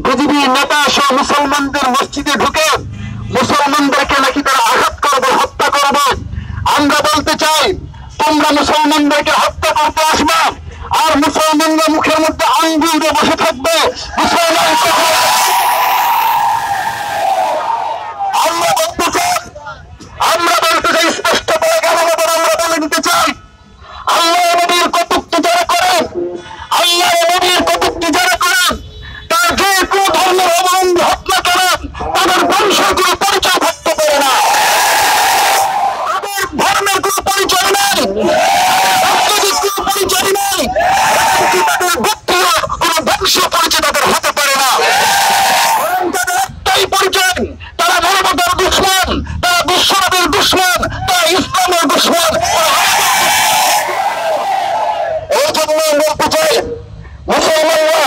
BJP নেতা সহ মুসলমানদের মসজিদে ঢুকে মুসলমানদেরকে নাকি তারা আঘাত করবে, হত্যা করবে। আমরা বলতে চাই, তোমরা মুসলমানদেরকে হত্যা করতে আসবে আর মুসলমানরা মুখের মধ্যে আঙ্গুল দিয়ে বসে থাকবে। মুসলমান আমরা বলতে চাই স্পষ্ট করে আমরা বলে দিতে চাই, আল্লাহ নবীর কটূক্তি যারা করেন, আল্লাহ নবীর কটূক্তি যারা করেন, তার যে কোনো ধর্মের অবলম্বী হত্যা করেন, তাদের বংশের কোনো পরিচয় থাকতে পারে না, তাদের ধর্মের কোনো পরিচয় নেই, রাজনৈতিক কোনো পরিচয় নেই, তাদের গোত্রীয় কোনো বংশ পরিচয় তাদের হতে পারে না। তাদের একটাই পরিচয়, তারা মানবতার দুশ্মন, তারা বিশ্বনবীর দুশ্মন, তারা ইসলামের দুশ্মন। এই জন্য বলতে চাই, মুসলমানরা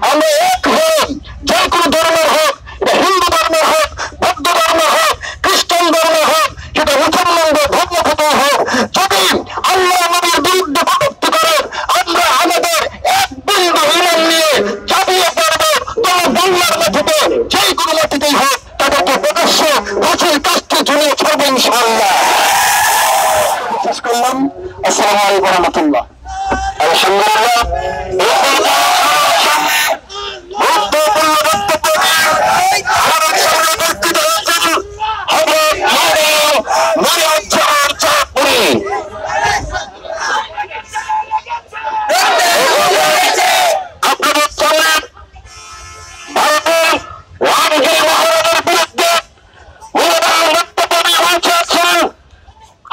আমরা এক হই, যে কোনো ধর্মের হোক, এটা হিন্দু ধর্মের হোক, বৌদ্ধ ধর্মের হোক, খ্রিস্টান ধর্মের হোক, সেটা মুসলমানদের ধর্ম থেকে হোক, যদি আল্লাহ নবীর বিরুদ্ধে কটূক্তি করেন, আমরা আমাদের এক বিন্দু ইমান নিয়ে চাপিয়ে পড়বো। তবে বাংলার মাটিতে যে কোনো মাটিতেই হোক, তাদেরকে প্রকাশ্য ফাঁসির কাজটি ঝুলিয়ে ছাড়বো ইনশাআল্লাহ। শেষ করলাম। আসসালামু আলাইকুম ওয়া রাহমাতুল্লাহ। আলহামদুলিল্লাহ, গুরুত্বপূর্ণ বক্তব্য আমাদের সামনে উপস্থিত হয়েছেন হযরত মনিরুজ্জামান চাঁদপুরী। আপনাদের সামনে ভারতের ওয়ানগিরি মহারাজের বিরুদ্ধে মূল্যবান বক্তব্য নিয়ে মঞ্চে আছেন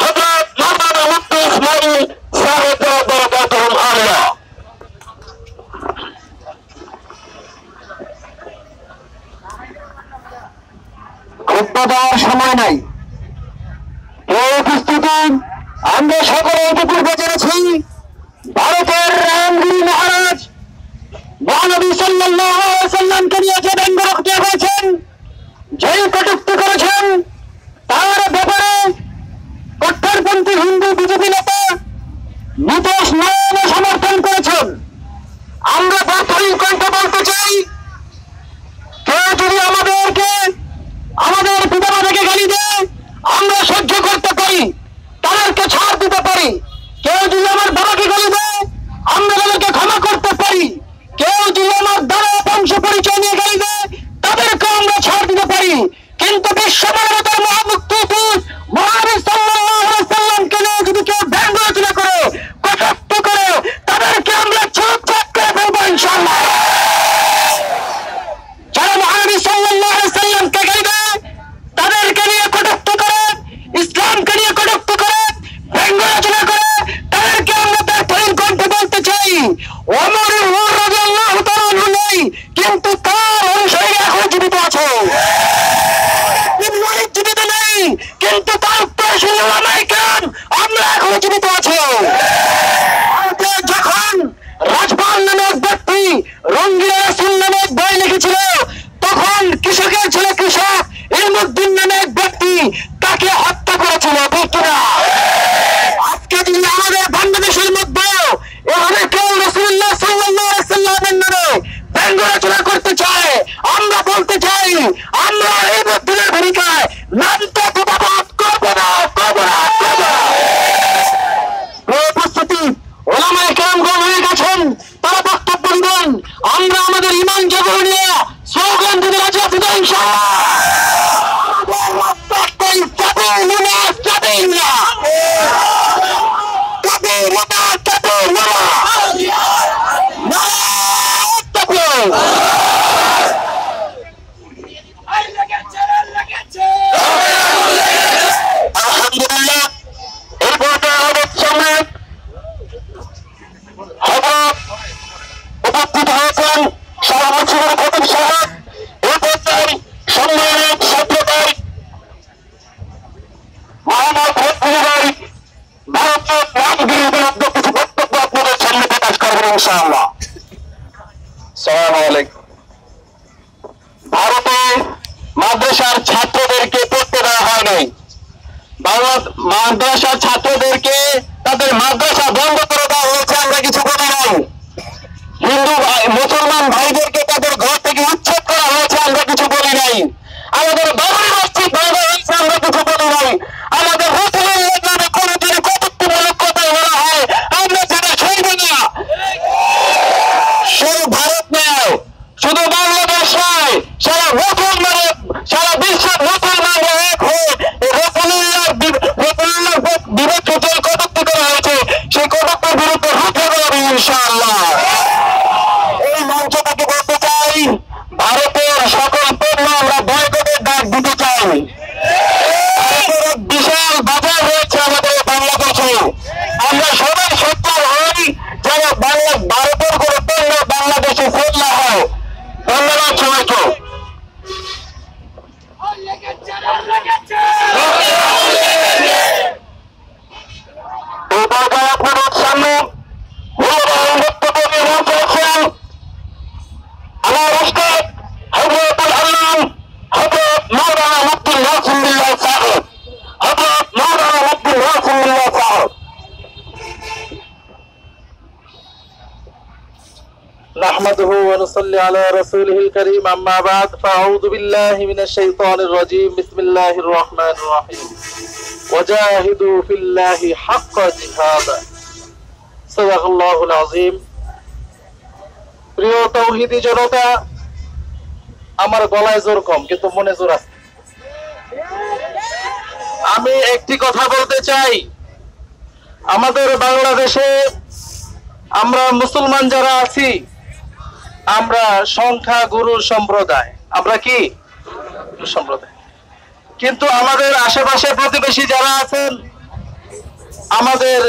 হযরত মাওলানা মুফতি ইসমাইল সাহেব বরকাতুহুম আলিয়া। খুতবা দেওয়ার সময় নাই। এই উপস্থিতি আমরা সকলে এটুকু জেনেছি, ভারতের রামগিরি মহারাজ মহানবী সাল্লাল্লাহু আলাইহি ওয়াসাল্লামকে নিয়ে যে ব্যঙ্গরক্তি করেছেন, যেই কটূক্তি করেছেন, তার ব্যাপারে কট্টরপন্থী হিন্দু বিজেপি নেতা নীতিশ নয়নে সমর্থন করেছেন। আমরা প্রাথমিক কণ্ঠে বলতে চাই, কেউ যদি আমাদেরকে আমাদের পিতামাতাকে গালি দেয়, আমরা সহ্য করতে পারি, তাদেরকে ছাড় দিতে পারি। কেউ যদি আমার বাবাকে গালি দেয়, আমরা তাদেরকে ক্ষমা করতে পারি। কেউ যদি আমার দ্বারা বংশ পরিচয় নিয়ে গালি দেয়, তাদেরকে আমরা ছাড় দিতে পারি। কিন্তু বিশ্ব মানবতার মহামুক্তি মহানবী সাল্লাল্লাহু আলাইহি ওয়াসাল্লামকে নিয়ে যদি কেউ ব্যঙ্গ রচনা করে, কটাক্ষ করে, তাদেরকে আমরা চুপচাপ করে ফেলবো ইনশাআল্লাহ। যারা মহানবী সাল্লাল্লাহু আলাইহি ওয়াসাল্লামকে গালি দেয়, তাদেরকে নিয়ে কটাক্ষ করে, ইসলামকে নিয়ে কটাক্ষ করে, ব্যঙ্গ রচনা করে, তাদেরকে আমরা প্রাথমিক কণ্ঠে বলতে চাই, ওমর রাদিয়াল্লাহু তাআলা আনহু নেই, কিন্তু তার অনুসারীরা এখনো জীবিত আছে। জীবিত নেই, কিন্তু তার উত্তরসূরি ওলামায়ে কেরাম আমরা এখনো জীবিত আছি। যখন রাজপাল নামে এক ব্যক্তি রঙ্গিলা রাসূল নামে এক বই লিখেছিল, তখন কৃষকের ছেলে কৃষক ইলমুদ্দিন নামে এক ব্যক্তি তাকে হত্যা করেছিল। আজকে যদি আমাদের বাংলাদেশের মধ্যে এভাবে কেউ রাসূলুল্লাহ সাল্লাল্লাহু আলাইহি ওয়াসাল্লামের নামে ব্যঙ্গ রচনা করতে চায়, আমরা বলতে চাই, আমরা এই মুদ্দিনের ভূমিকায় নামতে প্রভাবাদ করবো না, করবো না, করবো না। উপস্থিতি ওলামায়ে কেরামগণ হয়ে গেছেন, তারা বক্তব্য দিবেন। আমরা আমাদের ইমান জগৎ নিয়ে স্লোগান দিতে রাজি আছি তো ইনশাআল্লাহ। আলহামদুলিল্লাহ, এরপর আমাদের সামনে উপস্থিত হয়েছেন সর্বশেষ খতিব সাহেব। এই পর্যায়ে সম্মানিত ছাত্রদের মোহাম্মদ ফজলুল ভাই ভারতের রামগিরির বিরুদ্ধে কিছু বক্তব্য আপনাদের সামনে প্রকাশ করবেন ইনশাআল্লাহ। আসসালামু আলাইকুম। ভারতে মাদ্রাসার ছাত্রদেরকে পড়তে দেওয়া হয় নাই। বাংলা মাদ্রাসার ছাত্রদেরকে তাদের মাদ্রাসা বন্ধ করে দেওয়া হয়েছে, আমরা কিছু বলি নাই। হিন্দু মুসলমান ভাইদেরকে তাদের ঘর থেকে উচ্ছেদ আমাদের বাবরি মসজিদ ভাঙা হয়েছে, আমরা কিছু বলি নাই। আমাদের রসুলের নামে কোনদিন কটূক্তিমূলক কথা বলা হয়, আমরা সেটা সইব না। শুধু ভারত নয়, শুধু বাংলাদেশ নয়, সারা মুসলমান, সারা বিশ্বের মুসলমানরা এক হয়ে রসুলুল্লাহর বিরুদ্ধে যে কটূক্তি করা হয়েছে, সেই কটূক্তির বিরুদ্ধে রুখে দেবে ইনশাআল্লাহ। এই মঞ্চ থেকে বলতে চাই, ভারতের সকল পণ্য আমরা বয়কটের ডাক দিতে চাই। ভারতের এক বিশাল বাজার রয়েছে আমাদের বাংলাদেশে, আমরা সবাই সচ্ছল হই যেন ভারতের কোনো পণ্য বাংলাদেশে সেল না হয়। ধন্যবাদ সবাইকে। আপনাদের সামনে মূল্যবান বক্তব্য নিয়ে মঞ্চে আছেন আমার উস্তাদ হযরতুল আল্লাম হযরত মাওলানা মুফতি নাসিম বিল্লাহ সাহেব, হযরত মাওলানা মুফতি নাসিম বিল্লাহ সাহেব। نحمده ونصلي على رسوله الكريم أما بعد فأعوذ بالله من الشيطان الرجيم بسم الله الرحمن الرحيم وجاهدوا في الله حق جهاده صدق الله العظيم। প্রিয় তাওহীদি জনতা, আমার গলায় জোর কম কিন্তু মনে জোর আছে। আমি একটি কথা বলতে চাই, আমাদের বাংলাদেশে আমরা মুসলমান যারা আছি, আমরা সংখ্যা গুরুর সম্প্রদায়। আমরা কি সম্প্রদায়? কিন্তু আমাদের আশেপাশে প্রতিবেশী যারা আছেন, আমাদের